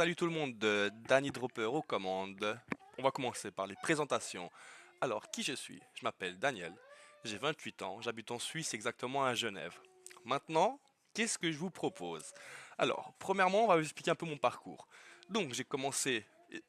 Salut tout le monde, Danny Dropper aux commandes. On va commencer par les présentations. Alors, qui je suis? Je m'appelle Daniel, j'ai 28 ans, j'habite en Suisse, exactement à Genève. Maintenant, qu'est-ce que je vous propose? Alors, premièrement, on va vous expliquer un peu mon parcours. Donc, j'ai commencé...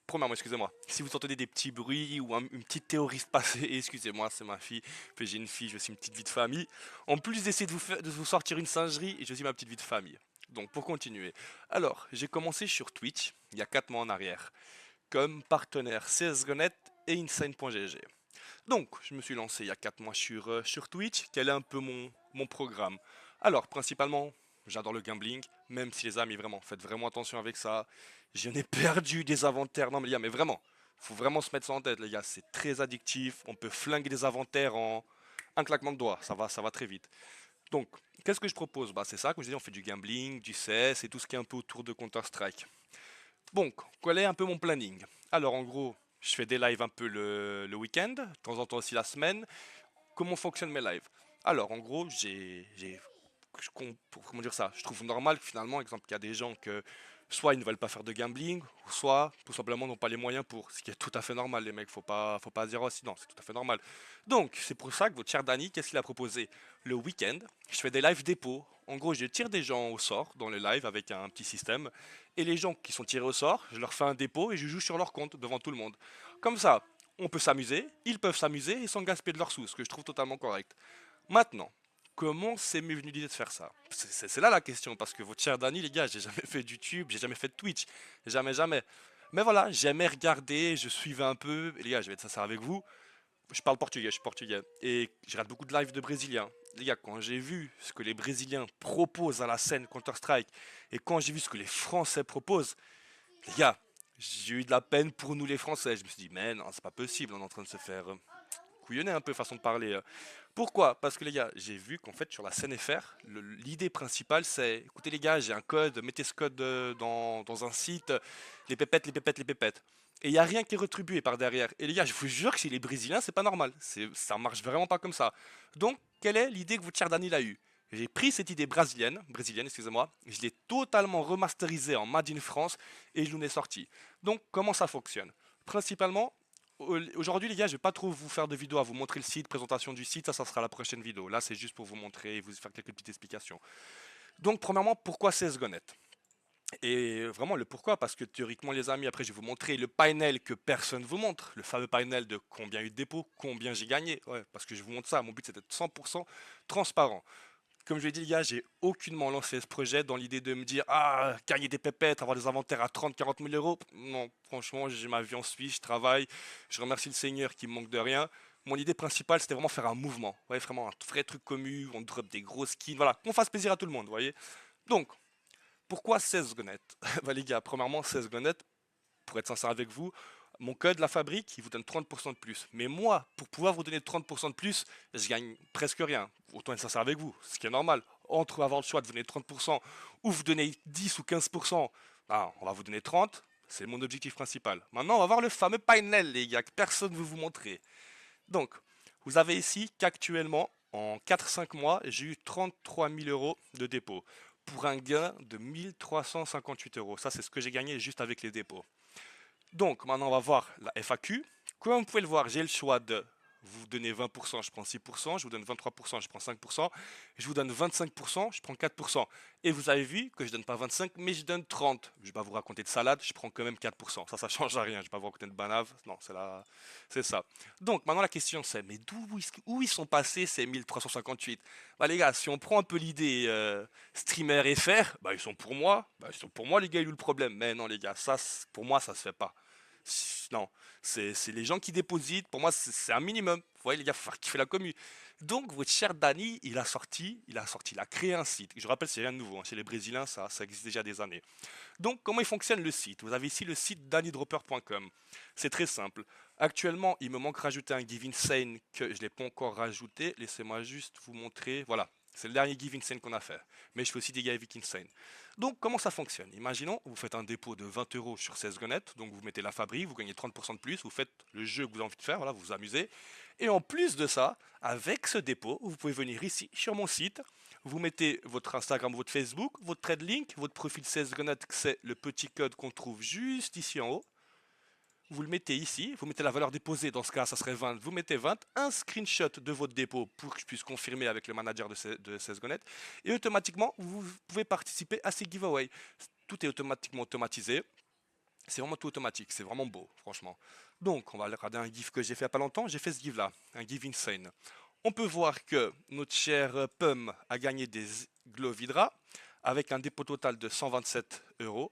Premièrement, excusez-moi, si vous entendez des petits bruits ou une petite théorie se passer, excusez-moi, c'est ma fille, puis j'ai une fille, j'ai aussi une petite vie de famille. En plus d'essayer de vous sortir une singerie, j'ai aussi ma petite vie de famille. Donc, pour continuer, alors, j'ai commencé sur Twitch, il y a 4 mois en arrière, comme partenaire CSGO.net et Insane.gg. Donc, je me suis lancé il y a 4 mois sur Twitch. Quel est un peu mon programme? Alors, principalement, j'adore le gambling, même si les amis, vraiment, faites vraiment attention avec ça. J'en ai perdu des inventaires. Non, mais les gars, mais vraiment, faut vraiment se mettre ça en tête, les gars. C'est très addictif. On peut flinguer des inventaires en un claquement de doigts. Ça va très vite. Donc, qu'est-ce que je propose? Bah, c'est ça, comme je dis, on fait du gambling, du CS et tout ce qui est un peu autour de Counter-Strike. Donc, quel est un peu mon planning? Alors, en gros, je fais des lives un peu le week-end, de temps en temps aussi la semaine. Comment fonctionnent mes lives? Alors, en gros, comment dire ça? Je trouve normal que finalement, exemple, qu'il y a des gens que soit ils ne veulent pas faire de gambling, ou soit tout simplement n'ont pas les moyens pour. Ce qui est tout à fait normal, les mecs. Faut pas dire aussi, non, c'est tout à fait normal. Donc, c'est pour ça que votre cher Danny, qu'est-ce qu'il a proposé? Le week-end, je fais des lives dépôts. En gros, je tire des gens au sort dans les lives avec un petit système. Et les gens qui sont tirés au sort, je leur fais un dépôt et je joue sur leur compte devant tout le monde. Comme ça, on peut s'amuser, ils peuvent s'amuser et sans gaspiller de leurs sous, ce que je trouve totalement correct. Maintenant, comment c'est m'est venu l'idée de faire ça? C'est là la question, parce que votre cher Dani, les gars, j'ai jamais fait de YouTube, j'ai jamais fait de Twitch, jamais, jamais. Mais voilà, j'aimais regarder, je suivais un peu, et les gars, je vais être sincère avec vous, je parle portugais, je suis portugais, et je regarde beaucoup de lives de Brésiliens. Les gars, quand j'ai vu ce que les Brésiliens proposent à la scène Counter-Strike, et quand j'ai vu ce que les Français proposent, les gars, j'ai eu de la peine pour nous les Français. Je me suis dit, mais non, c'est pas possible, on est en train de se faire couillonner un peu façon de parler. Pourquoi? Parce que les gars, j'ai vu qu'en fait sur la scène FR, l'idée principale c'est, écoutez les gars, j'ai un code, mettez ce code dans un site, les pépettes, les pépettes, les pépettes. Et il n'y a rien qui est retribué par derrière. Et les gars, je vous jure que chez les Brésiliens, c'est pas normal. Ça marche vraiment pas comme ça. Donc, quelle est l'idée que votre cher Daniel a eue? J'ai pris cette idée brésilienne, excusez-moi, je l'ai totalement remasterisée en Made in France et je l'en ai sorti. Donc, comment ça fonctionne? Principalement, aujourd'hui, les gars, je vais pas trop vous faire de vidéos à vous montrer le site, présentation du site, ça sera la prochaine vidéo. Là, c'est juste pour vous montrer et vous faire quelques petites explications. Donc, premièrement, pourquoi CSGO.net? Et vraiment, le pourquoi, parce que théoriquement, les amis, après, je vais vous montrer le panel que personne vous montre, le fameux panel de combien il y a eu de dépôts, combien j'ai gagné. Ouais, parce que je vous montre ça, mon but c'est d'être 100% transparent. Comme je l'ai dit, les gars, j'ai aucunement lancé ce projet dans l'idée de me dire ah, gagner des pépettes, avoir des inventaires à 30-40 000 euros. Non, franchement, j'ai ma vie en Suisse, je travaille, je remercie le Seigneur qui me manque de rien. Mon idée principale, c'était vraiment faire un mouvement. Ouais, vraiment un vrai truc commun, on drop des gros skins, voilà, qu'on fasse plaisir à tout le monde, vous voyez. Donc, pourquoi 16 Gonnet? Bah, les gars, premièrement, 16 Gonnet, pour être sincère avec vous, mon code, la fabrique, il vous donne 30% de plus. Mais moi, pour pouvoir vous donner 30% de plus, je gagne presque rien. Autant être sincère avec vous, ce qui est normal. Entre avoir le choix de vous donner 30% ou vous donner 10 ou 15%, ah, on va vous donner 30, c'est mon objectif principal. Maintenant, on va voir le fameux panel, les gars, que personne ne veut vous montrer. Donc, vous avez ici qu'actuellement, en 4-5 mois, j'ai eu 33 000 euros de dépôt pour un gain de 1358 euros. Ça, c'est ce que j'ai gagné juste avec les dépôts. Donc, maintenant, on va voir la FAQ. Comme vous pouvez le voir, j'ai le choix de vous donner 20%, je prends 6%, je vous donne 23%, je prends 5%, je vous donne 25%, je prends 4%. Et vous avez vu que je donne pas 25, mais je donne 30. Je vais pas vous raconter de salade, je prends quand même 4%. Ça change à rien. Je vais pas vous raconter de banave. Non, c'est ça. Donc, maintenant, la question c'est, mais où ils sont passés ces 1358? Bah, les gars, si on prend un peu l'idée streamer FR, bah, ils sont pour moi. Bah, ils sont pour moi, les gars, il y a eu le problème. Mais non, les gars, ça, pour moi, ça se fait pas. Non, c'est les gens qui dépositent. Pour moi, c'est un minimum. Vous voyez, les gars, faut faire kiffer la commu. Donc, votre cher Dani, il a créé un site. Je rappelle, c'est rien de nouveau, hein. Chez les Brésiliens, ça existe déjà des années. Donc, comment il fonctionne le site? Vous avez ici le site dannydropper.com. C'est très simple. Actuellement, il me manque rajouter un Give Insane que je ne l'ai pas encore rajouté. Laissez-moi juste vous montrer. Voilà. C'est le dernier Give Insane qu'on a fait. Mais je fais aussi des Give Insane. Donc, comment ça fonctionne? Imaginons, vous faites un dépôt de 20 euros sur 16 gonnettes. Donc, vous mettez la fabrique, vous gagnez 30% de plus. Vous faites le jeu que vous avez envie de faire. Voilà, vous vous amusez. Et en plus de ça, avec ce dépôt, vous pouvez venir ici sur mon site. Vous mettez votre Instagram, votre Facebook, votre trade link, votre profil CSGONET, c'est le petit code qu'on trouve juste ici en haut. Vous le mettez ici, vous mettez la valeur déposée, dans ce cas ça serait 20, vous mettez 20, un screenshot de votre dépôt pour que je puisse confirmer avec le manager de CSGONET, et automatiquement vous pouvez participer à ces giveaways. Tout est automatiquement automatisé, c'est vraiment tout automatique, c'est vraiment beau, franchement. Donc on va regarder un GIF que j'ai fait il n'y a pas longtemps, j'ai fait ce GIF là, un GIF insane. On peut voir que notre cher Pum a gagné des Glovidra avec un dépôt total de 127 euros.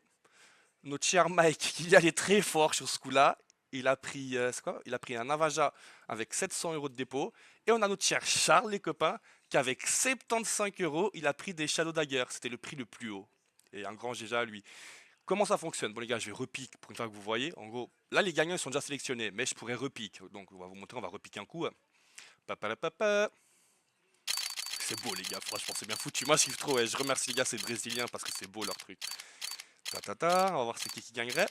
Notre cher Mike, qui y allait très fort sur ce coup-là, il a pris, il a pris un Avaja avec 700 euros de dépôt. Et on a notre cher Charles, les copains, qui avec 75 euros, il a pris des Shadow Dagger. C'était le prix le plus haut. Et un grand GG à lui. Comment ça fonctionne? Bon les gars, je vais repique pour une fois que vous voyez. En gros, là les gagnants ils sont déjà sélectionnés, mais je pourrais repique. Donc on va vous montrer, on va repiquer un coup. Papa. C'est beau les gars, franchement c'est bien foutu. Moi je kiffe trop, ouais. Je remercie les gars, c'est brésilien parce que c'est beau leur truc. On va voir c'est qui gagnerait.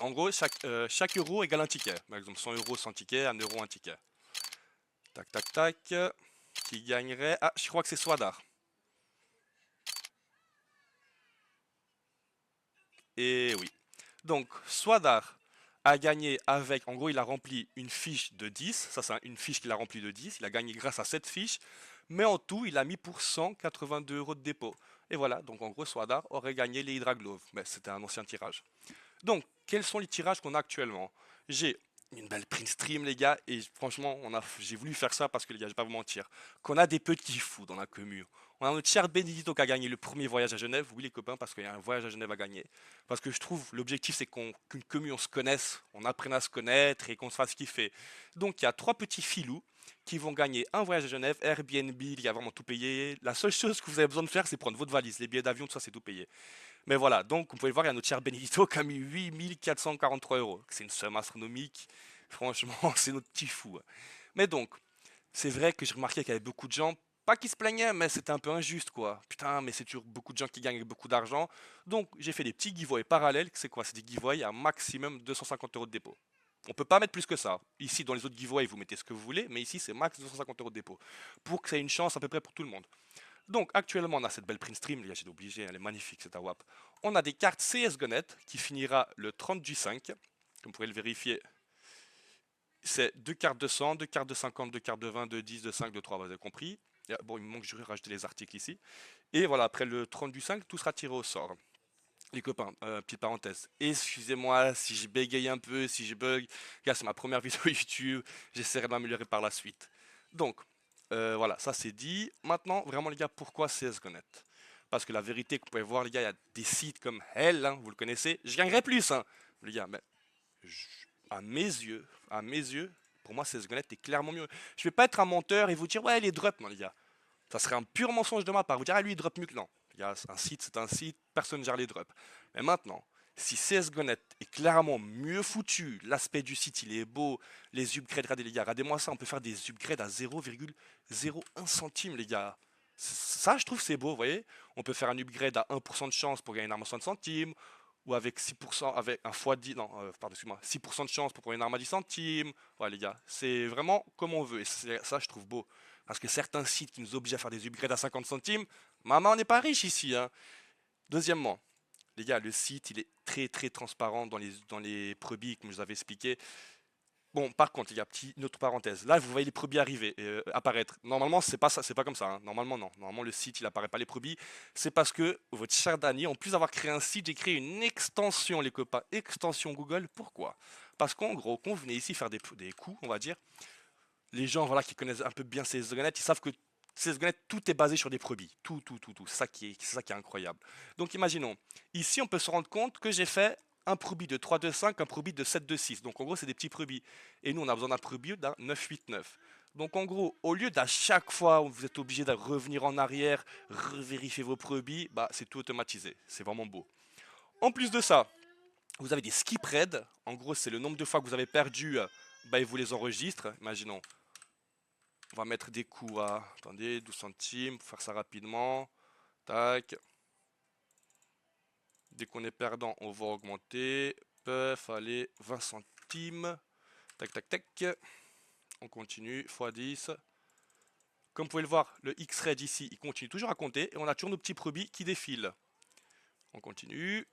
En gros, chaque euro égale un ticket. Par exemple, 100 euros, 100 tickets, 1 euro, un ticket. Tac. Qui gagnerait? Ah, je crois que c'est Swadar. Et oui. Donc, Swadar a gagné avec, en gros, il a rempli une fiche de 10. Ça, c'est une fiche qu'il a remplie de 10. Il a gagné grâce à cette fiche. Mais en tout, il a mis pour 182 euros de dépôt. Et voilà, donc en gros, Swadar aurait gagné les Hydra Glove. Mais c'était un ancien tirage. Donc, quels sont les tirages qu'on a actuellement? J'ai une belle print stream, les gars, et franchement, j'ai voulu faire ça parce que, les gars, je vais pas vous mentir, qu'on a des petits fous dans la commu. On a notre cher Benedito qui a gagné le premier voyage à Genève, oui les copains, parce qu'il y a un voyage à Genève à gagner. Parce que je trouve, l'objectif c'est qu'une commu, on se connaisse, on apprenne à se connaître et qu'on se fasse kiffer. Donc, il y a trois petits filous qui vont gagner un voyage à Genève, Airbnb, il y a vraiment tout payé. La seule chose que vous avez besoin de faire, c'est prendre votre valise, les billets d'avion, tout ça, c'est tout payé. Mais voilà, donc vous pouvez voir, il y a notre cher Benedito qui a mis 8443 euros. C'est une somme astronomique. Franchement, c'est notre petit fou. Mais donc, c'est vrai que j'ai remarqué qu'il y avait beaucoup de gens, pas qui se plaignaient, mais c'était un peu injuste quoi. Putain, mais c'est toujours beaucoup de gens qui gagnent beaucoup d'argent. Donc, j'ai fait des petits giveaways parallèles. C'est quoi? C'est des giveaways à maximum 250 euros de dépôt. On peut pas mettre plus que ça. Ici, dans les autres giveaways, vous mettez ce que vous voulez, mais ici, c'est max 250 euros de dépôt. Pour que ça ait une chance à peu près pour tout le monde. Donc actuellement on a cette belle print stream, j'ai obligé, elle est magnifique cette AWAP. On a des cartes CSGONET qui finira le 30 du 5, comme vous pourrez le vérifier. C'est deux cartes de 100, deux cartes de 50, deux cartes de 20, de 10, de 5, de 3, vous avez compris. Bon, il me manque, je vais rajouter les articles ici. Et voilà, après le 30 du 5, tout sera tiré au sort. Les copains, petite parenthèse, excusez-moi si je bégaye un peu, si je bug, car c'est ma première vidéo YouTube, j'essaierai de m'améliorer par la suite. Donc, voilà, ça c'est dit. Maintenant, vraiment les gars, pourquoi CSGONET? Parce que la vérité que vous pouvez voir les gars, il y a des sites comme Hell, hein, vous le connaissez, je gagnerais plus, hein, les gars, mais à mes yeux, pour moi CSGONET est clairement mieux. Je vais pas être un menteur et vous dire ouais les drops, non les gars. Ça serait un pur mensonge de ma part. Vous dire, ah lui il drop mieux que non. Les gars, un site, c'est un site, personne ne gère les drops. Mais maintenant, si CSGONET est clairement mieux foutu, l'aspect du site il est beau, les upgrades, regardez les gars, regardez-moi ça, on peut faire des upgrades à 0,01 centime les gars. Ça, je trouve c'est beau, vous voyez. On peut faire un upgrade à 1% de chance pour gagner une arme à 60 centimes, ou avec 6%, avec un x10, non, pardon, excuse-moi, 6% de chance pour prendre une arme à 10 centimes. Ouais, les gars, c'est vraiment comme on veut. Et ça, je trouve beau. Parce que certains sites qui nous obligent à faire des upgrades à 50 centimes, maman, on n'est pas riche ici. Hein. Deuxièmement, les gars, le site, il est très transparent dans les prebis, comme je vous avais expliqué. Bon, par contre, les gars, une autre parenthèse. Là, vous voyez les prebis arriver, apparaître. Normalement, c'est pas ça, c'est pas comme ça. Hein. Normalement, non. Normalement, le site, il apparaît pas les prebis. C'est parce que votre cher Dany, en plus d'avoir créé un site, j'ai créé une extension, les copains, extension Google. Pourquoi? Parce qu'en gros, quand vous venez ici faire des coups, on va dire, les gens voilà, qui connaissent un peu bien ces CSGONET, ils savent que CSGONET, tout est basé sur des prebis. Tout. C'est ça qui est incroyable. Donc imaginons, ici on peut se rendre compte que j'ai fait un prebis de 3-2-5, un prebis de 7-2-6. Donc en gros, c'est des petits prebis. Et nous, on a besoin d'un prebis d'un 9-8-9. Donc en gros, au lieu d'à chaque fois où vous êtes obligé de revenir en arrière, revérifier vos prebis, bah c'est tout automatisé. C'est vraiment beau. En plus de ça, vous avez des skip raids. En gros, c'est le nombre de fois que vous avez perdu, bah, ils vous les enregistrent. Imaginons, on va mettre des coups à, attendez, 12 centimes, pour faire ça rapidement. Tac. Dès qu'on est perdant, on va augmenter. Peuf, allez, 20 centimes. Tac. On continue, x10. Comme vous pouvez le voir, le X-Reg ici, il continue toujours à compter. Et on a toujours nos petits brebis qui défilent. On continue.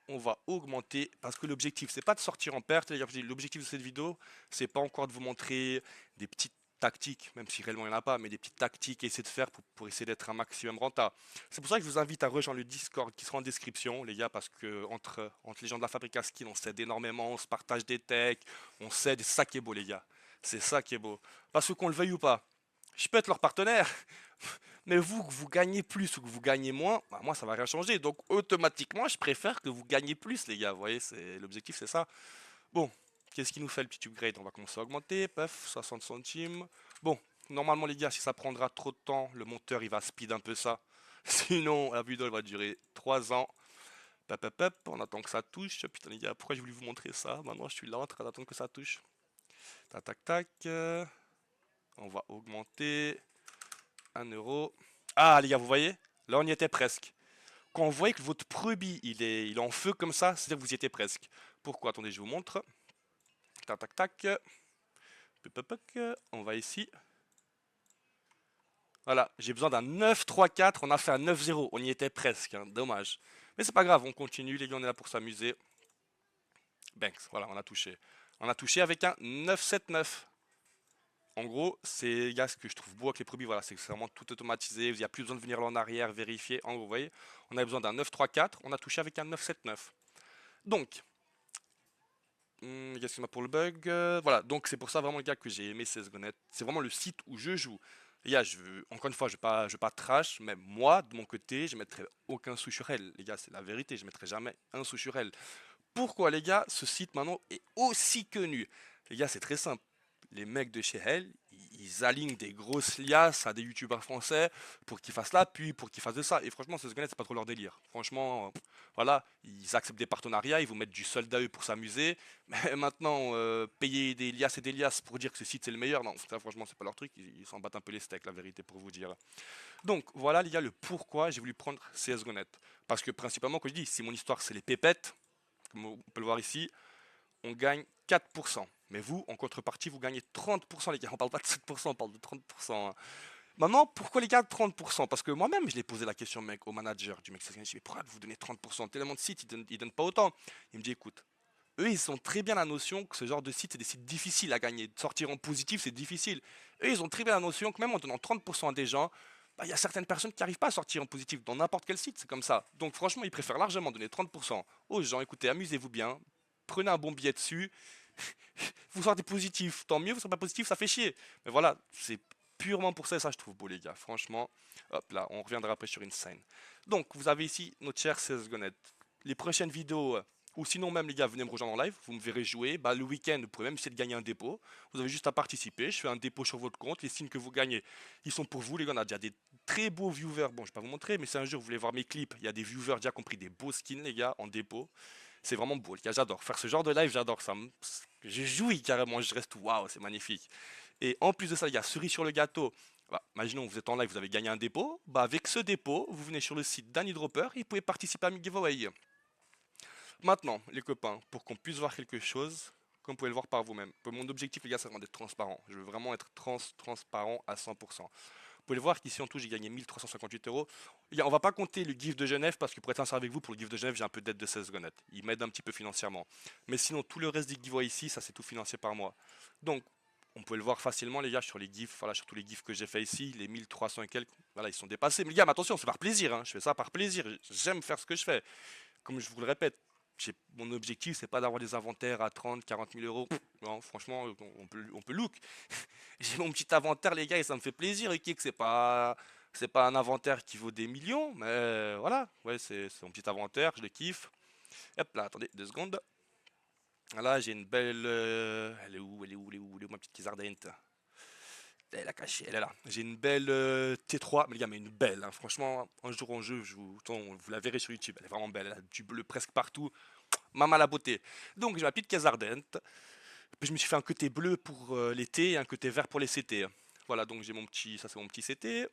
On va augmenter parce que l'objectif c'est pas de sortir en perte. L'objectif de cette vidéo c'est pas encore de vous montrer des petites tactiques, même si réellement il n'y en a pas, mais des petites tactiques à essayer de faire pour essayer d'être un maximum rentable. C'est pour ça que je vous invite à rejoindre le Discord qui sera en description, les gars, parce que entre les gens de la Fabrica Skin, on s'aide énormément, on se partage des techs, on s'aide, et c'est ça qui est beau, les gars. C'est ça qui est beau. Parce qu'on le veuille ou pas, je peux être leur partenaire, mais vous, que vous gagnez plus ou que vous gagnez moins, bah moi ça va rien changer. Donc automatiquement, je préfère que vous gagnez plus, les gars. Vous voyez, c'est l'objectif, c'est ça. Bon, qu'est-ce qui nous fait le petit upgrade? On va commencer à augmenter. Paf, 60 centimes. Bon, normalement, les gars, si ça prendra trop de temps, le monteur il va speed un peu ça. Sinon, la vidéo elle va durer 3 ans. Pep, pep, pep, on attend que ça touche. Putain, les gars, pourquoi j'ai voulu vous montrer ça? Maintenant, je suis là en train d'attendre que ça touche. Tac, tac, tac. On va augmenter. 1 euro. Ah, les gars, vous voyez? Là, on y était presque. Quand vous voyez que votre brebis, il est en feu comme ça, c'est-à-dire que vous y étiez presque. Pourquoi? Attendez, je vous montre. Tac, tac, tac. On va ici. Voilà, j'ai besoin d'un 9-3-4. On a fait un 9-0. On y était presque, hein, dommage. Mais c'est pas grave, on continue, les gars, on est là pour s'amuser. Banks, voilà, on a touché. On a touché avec un 9-7-9. En gros, c'est ce que je trouve beau avec les brebis, voilà, c'est que c'est vraiment tout automatisé, il n'y a plus besoin de venir là en arrière, vérifier. En gros, vous voyez, on a besoin d'un 9-3-4, on a touché avec un 9-7-9. Donc, qu'est-ce qu'il y a pour le bug? Voilà, donc c'est pour ça vraiment les gars que j'ai aimé CSGO.net. C'est vraiment le site où je joue. Les gars, encore une fois, je vais pas trash, mais moi, de mon côté, je mettrai aucun sou sur elle. Les gars, c'est la vérité, je mettrai jamais un sou sur elle. Pourquoi les gars, ce site maintenant est aussi connu? Les gars, c'est très simple. Les mecs de chez Hell, ils alignent des grosses liasses à des youtubeurs français pour qu'ils fassent la pub, pour qu'ils fassent de ça. Et franchement, c'est pas trop leur délire. Franchement, voilà, ils acceptent des partenariats, ils vous mettent du solde à eux pour s'amuser. Mais maintenant, payer des liasses et des liasses pour dire que ce site c'est le meilleur, non, ça franchement, c'est pas leur truc. Ils s'en battent un peu les steaks, la vérité, pour vous dire. Donc voilà, les gars, le pourquoi j'ai voulu prendre CSGO.net. Parce que principalement, comme je dis, si mon histoire c'est les pépettes, comme on peut le voir ici, on gagne 4%. Mais vous, en contrepartie, vous gagnez 30%, les gars. On parle pas de 7%, on parle de 30%, hein. Maintenant, pourquoi les gars 30%? Parce que moi-même, je l'ai posé la question, mec, au manager du mec. Je lui ai dit, mais pourquoi vous donnez 30%? Tellement de sites, ils donnent pas autant. Il me dit, écoute, eux, ils ont très bien la notion que ce genre de site, c'est des sites difficiles à gagner. De sortir en positif, c'est difficile. Eux, ils ont très bien la notion que même en donnant 30% à des gens, bah, il y a certaines personnes qui n'arrivent pas à sortir en positif dans n'importe quel site, c'est comme ça. Donc franchement, ils préfèrent largement donner 30% aux gens. Écoutez, amusez-vous bien, prenez un bon billet dessus, vous sortez positif, tant mieux, vous sortez pas positif, ça fait chier. Mais voilà, c'est purement pour ça, et ça je trouve beau les gars, franchement. Hop là, on reviendra après sur une scène. Donc, vous avez ici notre cher CSGO.net. Les prochaines vidéos, ou sinon même les gars, venez me rejoindre en live, vous me verrez jouer. Bah, le week-end, vous pouvez même essayer de gagner un dépôt. Vous avez juste à participer, je fais un dépôt sur votre compte, les signes que vous gagnez, ils sont pour vous les gars, on a déjà des très beaux viewers. Bon, je vais pas vous montrer, mais si un jour vous voulez voir mes clips, il y a des viewers déjà compris des beaux skins les gars, en dépôt. C'est vraiment beau, les gars, j'adore. Faire ce genre de live, j'adore ça. Je jouis carrément, je reste waouh, c'est magnifique. Et en plus de ça, les gars, cerise sur le gâteau. Bah, imaginons, vous êtes en live, vous avez gagné un dépôt. Bah, avec ce dépôt, vous venez sur le site d'AnyDropper et vous pouvez participer à mes giveaway. Maintenant, les copains, pour qu'on puisse voir quelque chose, comme vous pouvez le voir par vous-même. Mon objectif, les gars, c'est vraiment d'être transparent. Je veux vraiment être transparent à 100%. Vous pouvez le voir qu'ici en tout j'ai gagné 1358 euros. On va pas compter le GIF de Genève parce que pour être sincère avec vous, pour le GIF de Genève, j'ai un peu d'aide de CSGO.net. Il m'aide un petit peu financièrement. Mais sinon, tout le reste des giveaways ici, ça c'est tout financé par moi. Donc, on peut le voir facilement les gars sur les GIFs, voilà, sur tous les GIFs que j'ai fait ici, les 1300 et quelques, voilà, ils sont dépassés. Mais les gars, mais attention, c'est par plaisir, hein. Je fais ça par plaisir. J'aime faire ce que je fais. Comme je vous le répète, mon objectif, c'est pas d'avoir des inventaires à 30, 40 000 euros. Non, franchement, on peut look. J'ai mon petit inventaire, les gars, et ça me fait plaisir. Ok, que c'est pas un inventaire qui vaut des millions, mais voilà, ouais, c'est mon petit inventaire, je le kiffe. Hop là, attendez 2 secondes. Là, j'ai une belle. Elle est où, elle est où, elle est où, elle est où, ma petite Kizardent? Elle a caché, elle est là. J'ai une belle T3, mais les gars, mais une belle, hein. Franchement, un jour en jeu, vous la verrez sur YouTube, elle est vraiment belle, elle a du bleu presque partout. Maman la beauté. Donc j'ai ma petite Kazardent. Puis je me suis fait un côté bleu pour l'été et un côté vert pour les CT. Voilà, donc j'ai mon petit, ça c'est mon petit CT.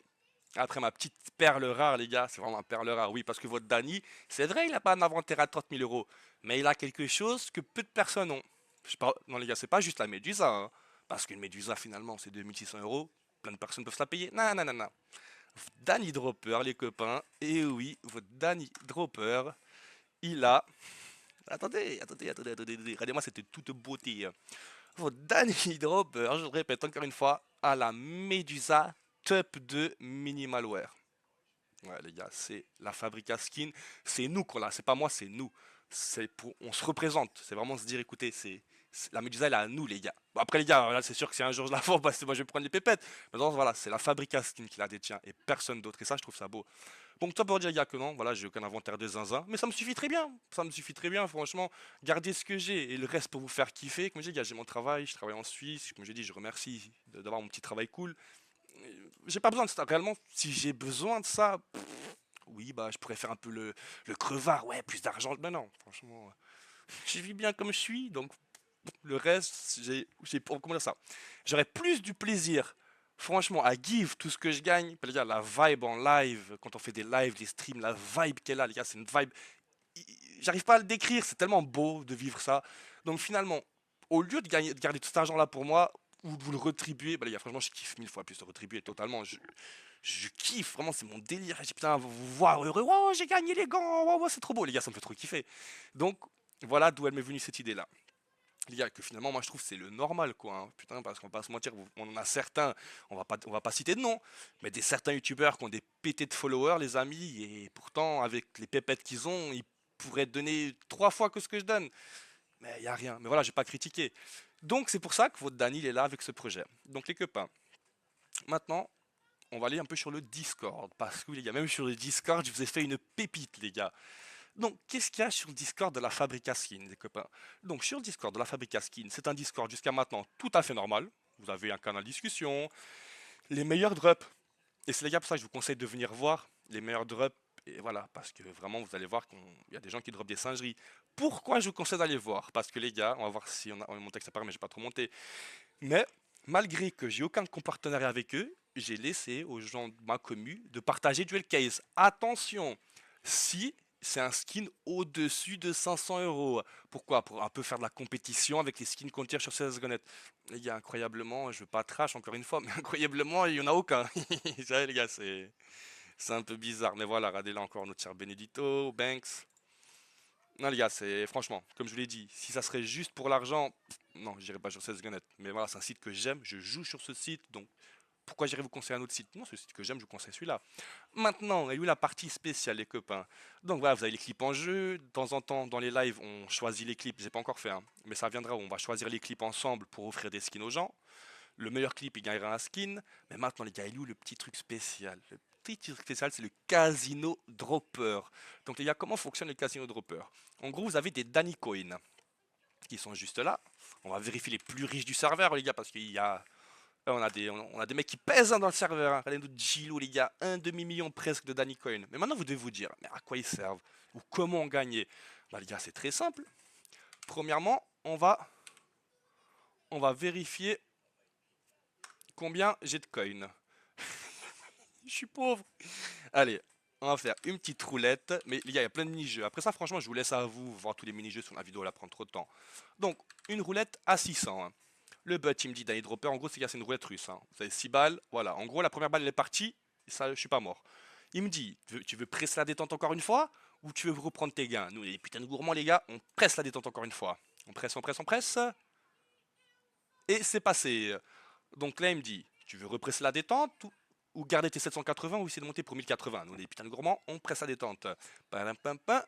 Après ma petite perle rare, les gars, c'est vraiment un perle rare, oui, parce que votre Danny, c'est vrai, il n'a pas un inventaire à 30 000 euros, mais il a quelque chose que peu de personnes ont. Non, les gars, c'est pas juste la Médusa, hein, parce qu'une Médusa, finalement, c'est 2600 euros. plein de personnes peuvent se la payer. Non, non, non, non. Danny Dropper, les copains. Et oui, votre Danny Dropper, il a. Attendez. Regardez-moi cette toute beauté. Votre Danny Dropper, je le répète encore une fois, à la Medusa Top 2 Minimalware. Ouais, les gars, c'est la Fabrica Skin. C'est nous qu'on l'a, c'est pas moi, c'est nous. On se représente. C'est vraiment se dire, écoutez, la Medusa, elle est à nous, les gars. Bon, après, les gars, là, c'est sûr que si un jour je la vends, parce que moi, je vais prendre les pépettes. Mais non, voilà, c'est la Fabrica Skin qui la détient et personne d'autre. Et ça, je trouve ça beau. Donc, toi, pour dire, gars, que non, voilà, j'ai aucun inventaire de zinzin. Mais ça me suffit très bien. Ça me suffit très bien, franchement. Gardez ce que j'ai et le reste pour vous faire kiffer. Comme je dis, gars, j'ai mon travail, je travaille en Suisse. Comme je dis, je remercie d'avoir mon petit travail cool. J'ai pas besoin de ça. Réellement, si j'ai besoin de ça, oui, bah, je pourrais faire un peu le crevard. Ouais, plus d'argent. Mais non, franchement, je vis bien comme je suis. Donc, le reste, comment dire ça? J'aurais plus du plaisir, franchement, à give tout ce que je gagne. Les gars, la vibe en live, quand on fait des lives, des streams, la vibe qu'elle a, les gars, c'est une vibe. J'arrive pas à le décrire, c'est tellement beau de vivre ça. Donc finalement, au lieu de garder tout cet argent-là pour moi, ou de vous le retribuer, bah les gars, franchement, je kiffe mille fois plus le retribuer totalement. Je kiffe, vraiment, c'est mon délire. Je dis, putain, vous voir heureux, wow, j'ai gagné les gants, wow, wow, c'est trop beau, les gars, ça me fait trop kiffer. Donc, voilà d'où elle m'est venue cette idée-là. Les gars, que finalement, moi je trouve que c'est le normal, quoi. Hein. Putain, parce qu'on va pas se mentir, on en a certains, on va pas citer de nom, mais des certains youtubeurs qui ont des pétés de followers, les amis, et pourtant, avec les pépettes qu'ils ont, ils pourraient donner 3 fois que ce que je donne. Mais il y a rien. Mais voilà, j'ai pas critiqué. Donc, c'est pour ça que votre Dany, il est là avec ce projet. Donc, les copains, maintenant, on va aller un peu sur le Discord. Parce que, les gars, même sur le Discord, je vous ai fait une pépite, les gars. Donc, qu'est-ce qu'il y a sur le Discord de la Fabrica Skin, les copains? Donc, sur le Discord de la Fabrica Skin, c'est un Discord jusqu'à maintenant tout à fait normal. Vous avez un canal de discussion, les meilleurs drops. Et c'est les gars, pour ça que je vous conseille de venir voir les meilleurs drops. Et voilà, parce que vraiment, vous allez voir qu'il y a des gens qui dropent des singeries. Pourquoi je vous conseille d'aller voir? Parce que les gars, on va voir si on a mon texte apparaît, mais j'ai pas trop monté. Mais malgré que j'ai aucun partenariat avec eux, j'ai laissé aux gens de ma commu de partager Duel Case. Attention, si c'est un skin au-dessus de 500 euros. Pourquoi? Pour un peu faire de la compétition avec les skins qu'on tire sur CSGO.net. Les gars, incroyablement, je veux pas trash encore une fois, mais incroyablement, il y en a aucun. Vous savez, les gars, c'est un peu bizarre. Mais voilà, regardez là encore notre cher Benedito, Banks. Non les gars, c'est franchement, comme je vous l'ai dit, si ça serait juste pour l'argent, non, j'irai pas sur CSGO.net. Mais voilà, c'est un site que j'aime, je joue sur ce site, donc pourquoi j'irai vous conseiller un autre site? Non, c'est le site que j'aime, je vous conseille celui-là. Maintenant, il y a eu la partie spéciale, les copains. Donc voilà, vous avez les clips en jeu. De temps en temps, dans les lives, on choisit les clips. J'ai pas encore fait, hein, mais ça viendra où on va choisir les clips ensemble pour offrir des skins aux gens. Le meilleur clip, il gagnera un skin. Mais maintenant, les gars, il y a eu le petit truc spécial. Le petit truc spécial, c'est le Casino Dropper. Donc les gars, comment fonctionne le Casino Dropper? En gros, vous avez des Danny Coins qui sont juste là. On va vérifier les plus riches du serveur, les gars, parce qu'il y a on a des mecs qui pèsent hein, dans le serveur. Hein. Regardez notre Gilo, les gars. Un demi-million presque de Danny Coin. Mais maintenant, vous devez vous dire, mais à quoi ils servent? Ou comment gagner? Bah, les gars, c'est très simple. Premièrement, on va vérifier combien j'ai de coins. Je suis pauvre. Allez, on va faire une petite roulette. Mais les gars, il y a plein de mini-jeux. Après ça, franchement, je vous laisse à vous voir tous les mini-jeux sur la vidéo. Elle va prendre trop de temps. Donc, une roulette à 600. Hein. Le but, il me dit Danny Dropper. En gros, c'est une roulette russe. Hein. Vous avez 6 balles. Voilà. En gros, la première balle, elle est partie. Et ça, je suis pas mort. Il me dit tu veux presser la détente encore une fois? Ou tu veux reprendre tes gains? Nous, les putains de gourmands, les gars, on presse la détente encore une fois. On presse, on presse, on presse. Et c'est passé. Donc là, il me dit tu veux represser la détente ou garder tes 780 ou essayer de monter pour 1080. Nous, les putains de gourmands, on presse la détente. Pam, pam, pam.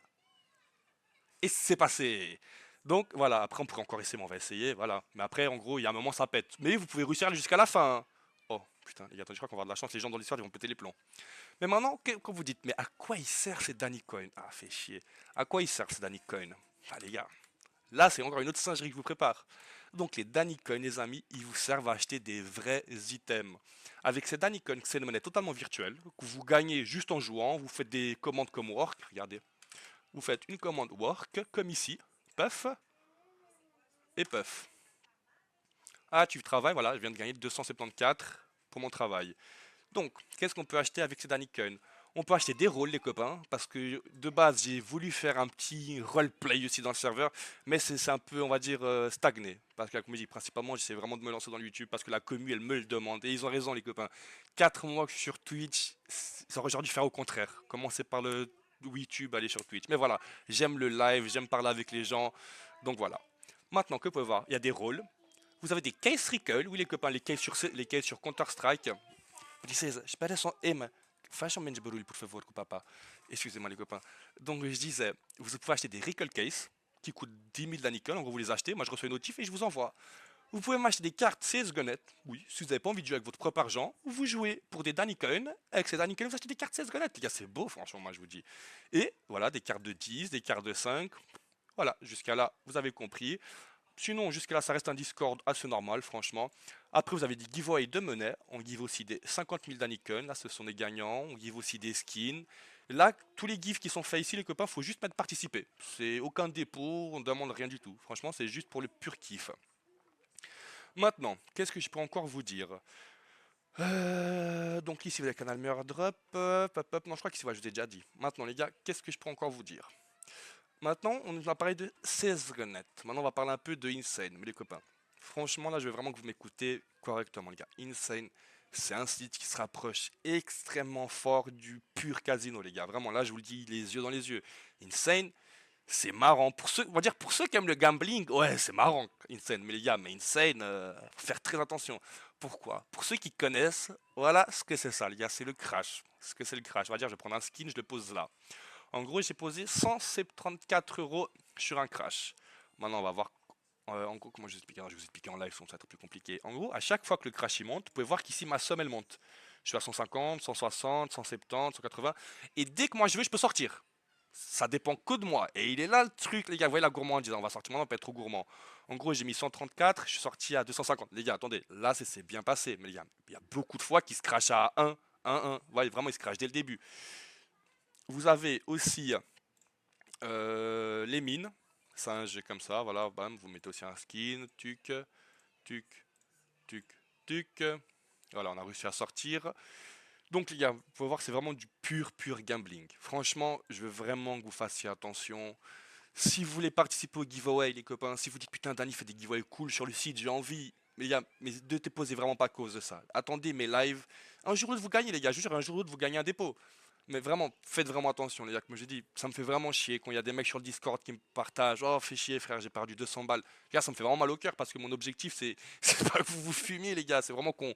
Et c'est passé. Donc voilà, après on pourrait encore essayer, mais on va essayer, voilà. Mais après, en gros, il y a un moment, ça pète. Mais vous pouvez réussir jusqu'à la fin. Hein. Oh putain, les gars, attends, je crois qu'on va avoir de la chance, les gens dans l'histoire, ils vont péter les plombs. Mais maintenant, quand vous dites, mais à quoi il sert ces Danny Coin? Ah, fait chier. À quoi il sert ces Danny Coin? Ah, les gars, là, c'est encore une autre singerie que je vous prépare. Donc, les Danny Coin, les amis, ils vous servent à acheter des vrais items. Avec ces Danny Coin, c'est une monnaie totalement virtuelle, que vous gagnez juste en jouant. Vous faites des commandes comme work, regardez. Vous faites une commande work, comme ici, puff, et puff. Ah, tu travailles, voilà, je viens de gagner 274 pour mon travail. Donc, qu'est-ce qu'on peut acheter avec ces Danny Coin? On peut acheter des rôles, les copains, parce que de base, j'ai voulu faire un petit roleplay aussi dans le serveur, mais c'est un peu, on va dire, stagné. Parce que, comme je dis, principalement, j'essaie vraiment de me lancer dans le YouTube parce que la commu, elle me le demande. Et ils ont raison, les copains. 4 mois que je suis sur Twitch, j'aurais dû faire au contraire. Commencer par le YouTube, aller sur Twitch. Mais voilà, j'aime le live, j'aime parler avec les gens. Donc voilà. Maintenant, que vous pouvez voir, il y a des rôles. Vous avez des case recall, oui les copains, les cases sur Counter-Strike. Princesa, espera só. Emma, faz menos barulho, por favor, com o papá. Excusez-moi, les copains. Donc, je disais, vous pouvez acheter des recall case qui coûtent 10 000 la nickel. En gros, vous les achetez. Moi, je reçois une notif et je vous envoie. Vous pouvez m'acheter des cartes CSGO.net. Oui, si vous n'avez pas envie de jouer avec votre propre argent, vous jouez pour des Danicoin. Avec ces Danicoin, vous achetez des cartes CSGO.net. Les gars, c'est beau, franchement, moi, je vous dis. Et voilà, des cartes de 10, des cartes de 5. Voilà, jusqu'à là, vous avez compris. Sinon, jusqu'à là, ça reste un Discord assez normal, franchement. Après, vous avez des giveaways de monnaie. On give aussi des 50 000 d'Aniken. Là, ce sont des gagnants. On give aussi des skins. Là, tous les gifs qui sont faits ici, les copains, faut juste mettre participer. C'est aucun dépôt, on ne demande rien du tout. Franchement, c'est juste pour le pur kiff. Maintenant, qu'est-ce que je peux encore vous dire? Donc ici, vous avez le canal meilleur drop. Non, je crois qu'ici, ouais, je vous ai déjà dit. Maintenant, les gars, qu'est-ce que je peux encore vous dire? Maintenant, on va parler de CSGO.net. Maintenant, on va parler un peu de Insane, mais les copains. Franchement, là, je veux vraiment que vous m'écoutez correctement, les gars. Insane, c'est un site qui se rapproche extrêmement fort du pur casino, les gars. Vraiment, là, je vous le dis, les yeux dans les yeux. Insane, c'est marrant. Pour ceux, on va dire, pour ceux qui aiment le gambling, ouais, c'est marrant, Insane. Mais les gars, mais Insane, faut faire très attention. Pourquoi? Pour ceux qui connaissent, voilà ce que c'est ça, les gars. C'est le crash. Ce que c'est le crash. On va dire, je vais prendre un skin, je le pose là. En gros, j'ai posé 174 euros sur un crash. Maintenant, on va voir. En gros, comment je vous explique? Je vais vous expliquer en live, ça va être plus compliqué. En gros, à chaque fois que le crash il monte, vous pouvez voir qu'ici ma somme elle monte. Je suis à 150, 160, 170, 180. Et dès que moi je veux, je peux sortir. Ça dépend que de moi. Et il est là le truc, les gars. Vous voyez la gourmandise, on va sortir maintenant, on peut être trop gourmand. En gros, j'ai mis 134, je suis sorti à 250. Les gars, attendez, là c'est bien passé. Mais les gars, il y a beaucoup de fois qui se crachent à 1, 1, 1. Vous voyez, vraiment, il se crache dès le début. Vous avez aussi les mines, c'est un jeu comme ça, voilà, bam, vous mettez aussi un skin, tuc, tuc, tuc, tuc. Voilà, on a réussi à sortir. Donc les gars, vous pouvez voir que c'est vraiment du pur gambling. Franchement, je veux vraiment que vous fassiez attention. Si vous voulez participer au giveaway, les copains, si vous dites putain, Danny fait des giveaways cool sur le site, j'ai envie. Mais les gars, mais ne te posez vraiment pas à cause de ça. Attendez mes lives. Un jour ou l'autre vous gagnez, les gars. Je vous jure, un jour ou l'autre vous gagnez un dépôt. Mais vraiment, faites vraiment attention, les gars. Comme j'ai dit, ça me fait vraiment chier quand il y a des mecs sur le Discord qui me partagent. Oh, fais chier, frère, j'ai perdu 200 balles. Les gars, ça me fait vraiment mal au cœur parce que mon objectif, c'est c'est pas que vous vous fumiez, les gars. C'est vraiment qu'on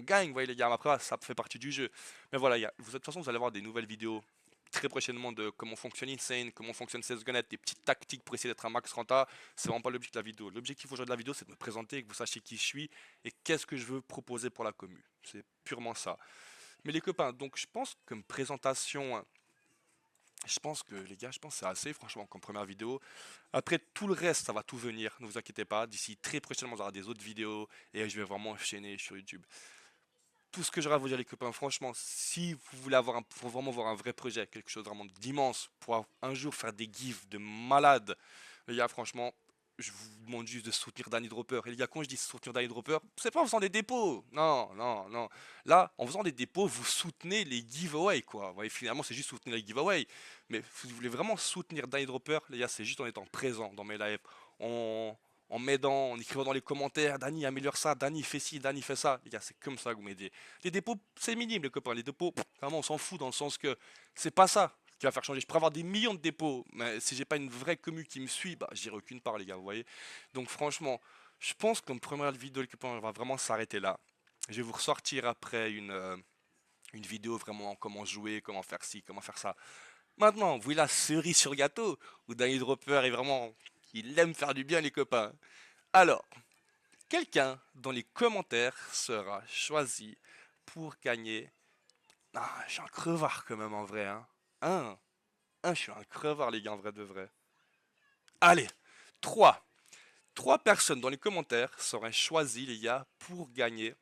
gagne, vous voyez, les gars. Après, ça fait partie du jeu. Mais voilà, les gars, de toute façon, vous allez voir des nouvelles vidéos très prochainement de comment fonctionne Insane, comment fonctionne CSGO.net, des petites tactiques pour essayer d'être un max renta. C'est vraiment pas l'objectif de la vidéo. L'objectif aujourd'hui de la vidéo, c'est de me présenter, que vous sachiez qui je suis et qu'est-ce que je veux proposer pour la commu. C'est purement ça. Mais les copains, donc je pense comme présentation, hein, je pense que les gars, je pense que c'est assez franchement comme première vidéo. Après tout le reste, ça va tout venir, ne vous inquiétez pas. D'ici très prochainement, on aura des autres vidéos et je vais vraiment enchaîner sur YouTube. Tout ce que j'aurais à vous dire les copains, franchement, si vous voulez avoir pour vraiment avoir un vrai projet, quelque chose vraiment d'immense, pour un jour faire des gifs de malade, les gars, franchement, je vous demande juste de soutenir Danny Dropper. Et les gars, quand je dis soutenir Danny Dropper, c'est pas en faisant des dépôts. Non, non, non. Là, en faisant des dépôts, vous soutenez les giveaways, quoi. Vous voyez, finalement, c'est juste soutenir les giveaways. Mais si vous voulez vraiment soutenir Danny Dropper, les gars, c'est juste en étant présent dans mes lives. En m'aidant, en écrivant dans les commentaires, Dany améliore ça, Dany fait ci, Dany fait ça. Les gars, c'est comme ça que vous m'aidez. Les dépôts, c'est minime, les copains. Les dépôts, vraiment, on s'en fout dans le sens que c'est pas ça qui va faire changer. Je pourrais avoir des millions de dépôts, mais si j'ai pas une vraie commu qui me suit, bah j'irai aucune part, les gars, vous voyez. Donc franchement, je pense que comme première vidéo, les copains, on va vraiment s'arrêter là. Je vais vous ressortir après une vidéo vraiment comment jouer, comment faire ci, comment faire ça. Maintenant, vous voyez la cerise sur le gâteau, où Danny Dropper est vraiment... Il aime faire du bien, les copains. Alors, quelqu'un dans les commentaires sera choisi pour gagner. Ah, je suis un crevard quand même en vrai, hein. Je suis un crevard, les gars, en vrai de vrai. Allez, 3 personnes dans les commentaires seraient choisies, les gars, pour gagner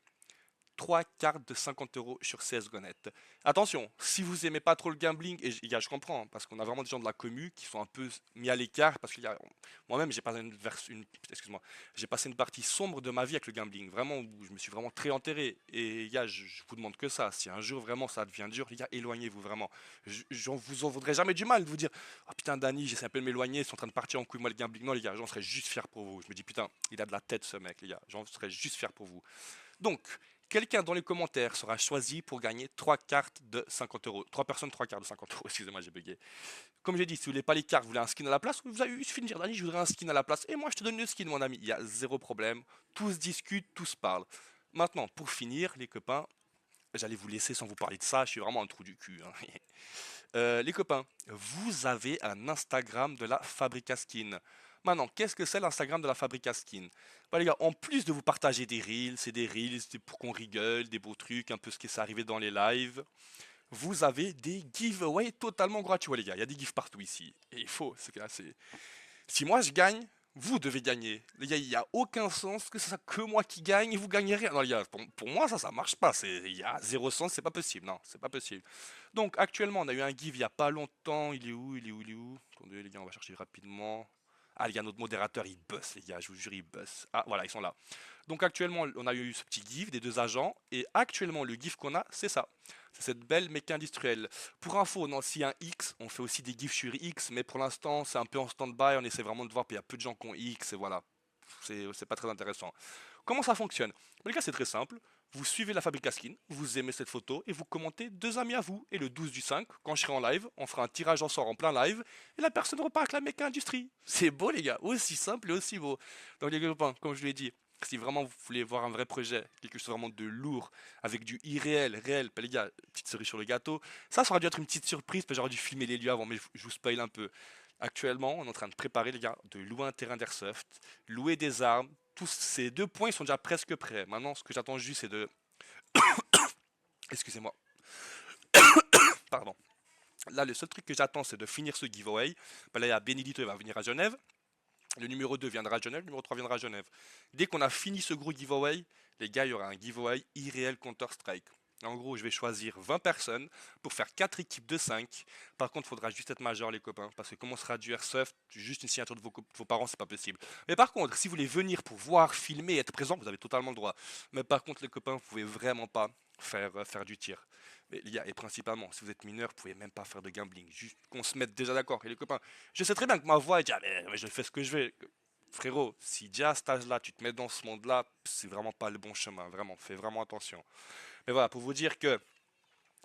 3 cartes de 50 euros sur CSGO.net. Attention, si vous aimez pas trop le gambling, et les gars, je comprends, hein, parce qu'on a vraiment des gens de la commu qui sont un peu mis à l'écart, parce que moi-même, j'ai passé excuse-moi, j'ai passé une partie sombre de ma vie avec le gambling, vraiment, où je me suis vraiment très enterré. Et les gars, je vous demande que ça. Si un jour vraiment ça devient dur, les gars, éloignez-vous vraiment. J'en vous en voudrais jamais du mal de vous dire, oh putain, Dani, j'essaie un peu de m'éloigner, ils sont en train de partir en couille, moi le gambling. Non, les gars, j'en serais juste fier pour vous. Je me dis, putain, il a de la tête ce mec, les gars, j'en serais juste fier pour vous. Donc, quelqu'un dans les commentaires sera choisi pour gagner 3 cartes de 50 euros. 3 personnes, 3 cartes de 50 euros, excusez-moi, j'ai bugué. Comme j'ai dit, si vous voulez pas les cartes, vous voulez un skin à la place, il suffit de dire, Dani, je voudrais un skin à la place. Et moi, je te donne le skin, mon ami. Il y a zéro problème. Tous discutent, tous parlent. Maintenant, pour finir, les copains, j'allais vous laisser sans vous parler de ça. Je suis vraiment un trou du cul, hein. Les copains, vous avez un Instagram de la Fabrica Skin. Maintenant, qu'est-ce que c'est l'Instagram de la Fabrica Skin? Bah les gars, en plus de vous partager des reels pour qu'on rigole, des beaux trucs, un peu ce qui s'est arrivé dans les lives, vous avez des giveaways totalement gratuits, ouais, les gars. Il y a des gifs partout ici. Et il faut, c'est que c'est... Si moi je gagne, vous devez gagner. Les gars, il n'y a aucun sens que ce soit que moi qui gagne et vous gagnez rien. Non, les gars, pour moi, ça marche pas. Il y a zéro sens, c'est pas possible. Non, c'est pas possible. Donc, actuellement, on a eu un give il y a pas longtemps. Il est où? Il est où? Il est où? Attendez, les gars, on va chercher rapidement. Ah, les gars, notre modérateur, il bosse, les gars, je vous jure, il bosse. Ah, voilà, ils sont là. Donc, actuellement, on a eu ce petit give des deux agents. Et actuellement, le give qu'on a, c'est ça. C'est cette belle méca industrielle. Pour info, non, s'il y a un X, on fait aussi des gifs sur X, mais pour l'instant, c'est un peu en stand-by. On essaie vraiment de voir, puis il y a peu de gens qui ont X, et voilà. C'est pas très intéressant. Comment ça fonctionne? Les gars, c'est très simple. Vous suivez la Fabrica Skin, vous aimez cette photo et vous commentez deux amis à vous. Et le 12 du 5, quand je serai en live, on fera un tirage en sort en plein live et la personne repart avec la méca industrie. C'est beau, les gars, aussi simple et aussi beau. Donc, les copains, comme je l'ai dit, si vraiment vous voulez voir un vrai projet, quelque chose vraiment de lourd, avec du irréel, réel, les gars, petite cerise sur le gâteau, ça aurait dû être une petite surprise, j'aurais dû filmer les lieux avant, mais je vous spoil un peu. Actuellement, on est en train de préparer, les gars, de louer un terrain d'airsoft, louer des armes. Tous ces deux points, ils sont déjà presque prêts. Maintenant, ce que j'attends juste, c'est de... Excusez-moi. Pardon. Là, le seul truc que j'attends, c'est de finir ce giveaway. Bah, là, il y a Benedito, il va venir à Genève. Le numéro 2 viendra à Genève, le numéro 3 viendra à Genève. Dès qu'on a fini ce gros giveaway, les gars, il y aura un giveaway irréel Counter-Strike. En gros, je vais choisir 20 personnes pour faire 4 équipes de 5. Par contre, il faudra juste être majeur, les copains. Parce que comme on sera du airsoft, juste une signature de vos parents, c'est pas possible. Mais par contre, si vous voulez venir pour voir, filmer, être présent, vous avez totalement le droit. Mais par contre, les copains, vous pouvez vraiment pas faire du tir. Mais, les gars, et principalement, si vous êtes mineur, vous pouvez même pas faire de gambling. Juste qu'on se mette déjà d'accord. Et les copains, je sais très bien que ma voix est déjà, mais je fais ce que je veux. Frérot, si déjà à cet âge-là, tu te mets dans ce monde-là, c'est vraiment pas le bon chemin. Vraiment, fais vraiment attention. Mais voilà, pour vous dire que,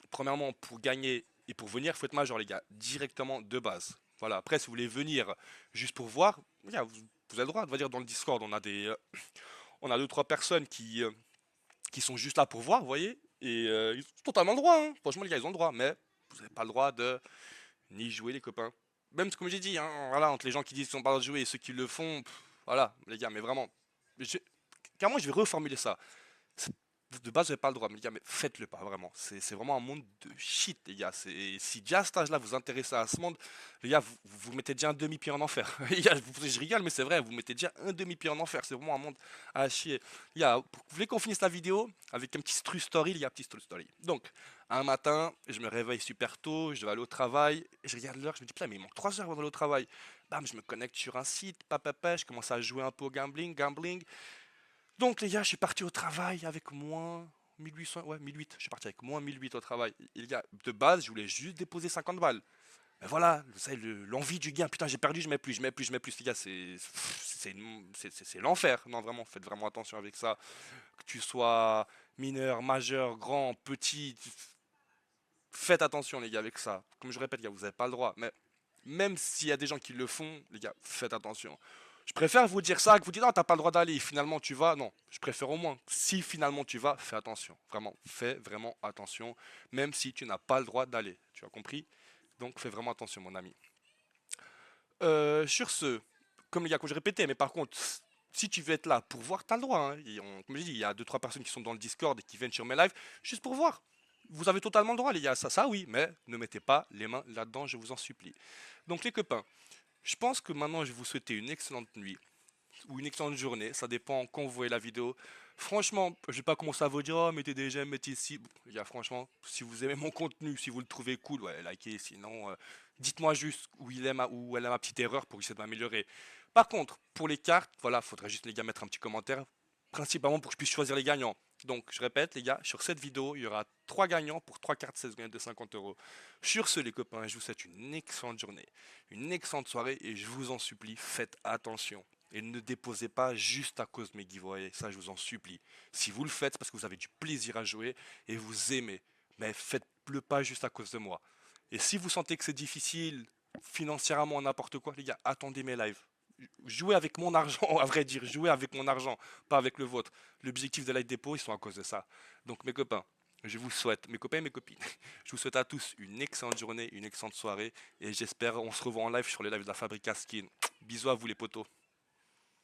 premièrement, pour gagner et pour venir, il faut être majeur, les gars, directement de base. Voilà, après, si vous voulez venir juste pour voir, les gars, vous avez le droit. On va dire dans le Discord, on a deux, trois personnes qui sont juste là pour voir, vous voyez. Et ils ont totalement le droit, hein. Franchement, les gars, ils ont le droit. Mais vous n'avez pas le droit de ni jouer, les copains. Même comme j'ai dit, hein, voilà, entre les gens qui disent qu'ils n'ont pas le droit de jouer et ceux qui le font, voilà, les gars, mais vraiment. Carrément, je vais reformuler ça. De base, vous n'avez pas le droit, mais les gars, mais faites-le pas, vraiment. C'est vraiment un monde de shit, les gars. Si déjà à cet âge-là, vous vous intéressez à ce monde, les gars, vous mettez déjà un demi-pied en enfer. Les gars, je rigole, mais c'est vrai, vous mettez déjà un demi-pied en enfer. C'est vraiment un monde à chier. Les gars, vous voulez qu'on finisse la vidéo avec un petit true story, les gars, petit true story. Donc, un matin, je me réveille super tôt, je vais aller au travail, et je regarde l'heure, je me dis, putain, mais il manque 3 heures avant d'aller au travail. Bam, je me connecte sur un site, papapá, je commence à jouer un peu au gambling. Donc les gars, je suis parti au travail avec moins 1800, ouais 1800, je suis parti avec moins 1800 au travail. Et les gars, de base, je voulais juste déposer 50 balles. Mais voilà, vous savez, l'envie du gain, putain j'ai perdu, je mets plus, les gars, c'est l'enfer. Non vraiment, faites vraiment attention avec ça. Que tu sois mineur, majeur, grand, petit, faites attention les gars avec ça. Comme je répète, les gars, vous n'avez pas le droit. Mais même s'il y a des gens qui le font, les gars, faites attention. Je préfère vous dire ça que vous dire non, t'as pas le droit d'aller et finalement tu vas. Non, je préfère au moins, si finalement tu vas, fais attention. Vraiment, fais vraiment attention, même si tu n'as pas le droit d'aller. Tu as compris? Donc fais vraiment attention, mon ami. Sur ce, comme les gars, comme je répétais, mais par contre, si tu veux être là pour voir, t'as le droit, hein. Comme je dis, il y a deux trois personnes qui sont dans le Discord et qui viennent sur mes lives juste pour voir. Vous avez totalement le droit, les gars, ça oui, mais ne mettez pas les mains là-dedans, je vous en supplie. Donc les copains, je pense que maintenant je vais vous souhaiter une excellente nuit. ou une excellente journée. Ça dépend quand vous voyez la vidéo. Franchement, je vais pas commencer à vous dire, oh, mettez des j'aime, mettez ici. Bon, les gars, franchement, si vous aimez mon contenu, si vous le trouvez cool, ouais, likez. Sinon, dites-moi juste où elle a ma petite erreur pour essayer de m'améliorer. Par contre, pour les cartes, voilà, faudrait juste les gars mettre un petit commentaire, principalement pour que je puisse choisir les gagnants. Donc, je répète, les gars, sur cette vidéo, il y aura 3 gagnants pour 3 cartes 16 gagnantes de 50 euros. Sur ce, les copains, je vous souhaite une excellente journée, une excellente soirée et je vous en supplie, faites attention. Et ne déposez pas juste à cause de mes giveaways, ça je vous en supplie. Si vous le faites, c'est parce que vous avez du plaisir à jouer et vous aimez. Mais faites-le pas juste à cause de moi. Et si vous sentez que c'est difficile, financièrement, n'importe quoi, les gars, attendez mes lives. Jouez avec mon argent, à vrai dire, jouez avec mon argent, pas avec le vôtre. L'objectif de Light Depot, ils sont à cause de ça. Donc mes copains, je vous souhaite, mes copains et mes copines, je vous souhaite à tous une excellente journée, une excellente soirée, et j'espère on se revoit en live sur les lives de la Fabrica Skin. Bisous à vous les potos.